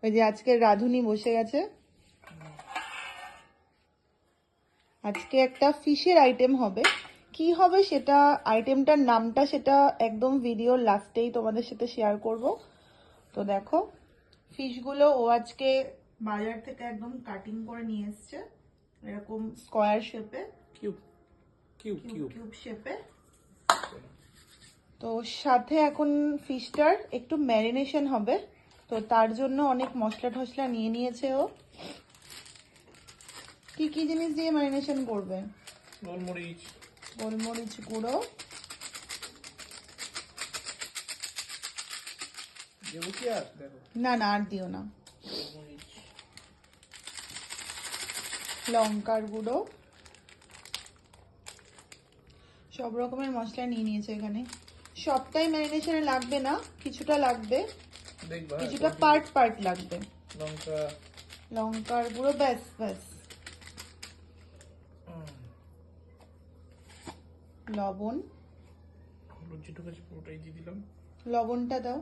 ওই যে আজকে রাধুনি বসে গেছে। আজকে একটা ফিশের আইটেম হবে, কি হবে সেটা, আইটেমটার নামটা সেটা একদম ভিডিওর লাস্টেই তোমাদের সাথে শেয়ার করব। তো দেখো ফিশগুলো ও আজকে বাজার থেকে একদম কাটিং করে নিয়ে এসছে, এরকম স্কোয়ার শেপে, কিউব শেপে। তো সাথে এখন ফিশটার একটু ম্যারিনেশন হবে, তো তার জন্য অনেক মশলা টশলা নিয়ে নিয়েছে ও। কি কি জিনিস দিয়ে ম্যারিনেশন করবে? গোলমরিচ গুঁড়ো, না না আর দিও না, লঙ্কার গুঁড়ো, সব রকমের মশলা নিয়ে নিয়েছে এখানে। সবটাই ম্যারিনেশনে লাগবে না, কিছুটা লাগবে, কিছুটা পার্ট পার্ট লাগবে। লঙ্কার গুঁড়ো, ব্যাস ব্যাস। লবণ, লবণটা দাও।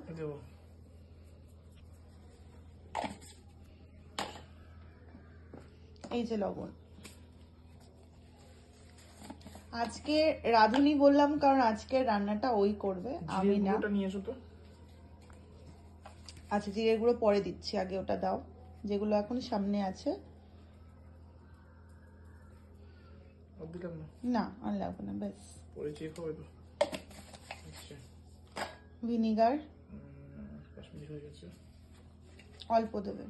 এই যে লবণ। আজকে রাধুনি বললাম কারণ আজকে রান্নাটা ওই করবে, আমি না। আচ্ছা জিরের গুঁড়ো পরে দিচ্ছি, আগে ওটা দাও, যেগুলো এখন সামনে আছে। না আর লাগবে না, ব্যাস। ভিনিগার অল্প দেবে,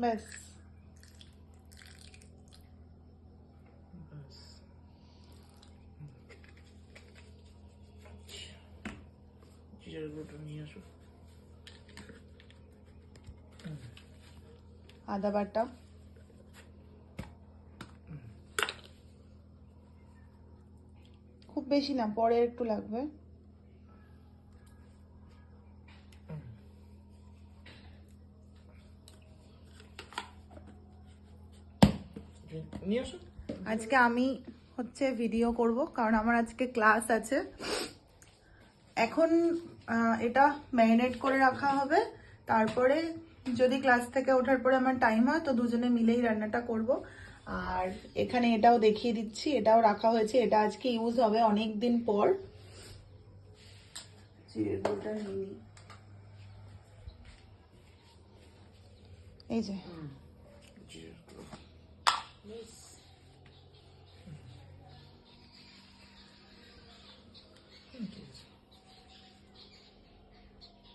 ব্যাস। আদা বাটা, খুব বেশি না, পরে একটু লাগবে। আজকে আমি হচ্ছে ভিডিও করব কারণ আমার আজকে ক্লাস আছে। এখন এটা ম্যারিনেট করে রাখা হবে, তারপরে যদি ক্লাস থেকে ওঠার পরে আমার টাইম হয় তো দুজনে মিলেই রান্নাটা করব। আর এখানে এটাও দেখিয়ে দিচ্ছি, এটাও রাখা হয়েছে, এটা আজকে ইউজ হবে অনেক দিন পর। এই যে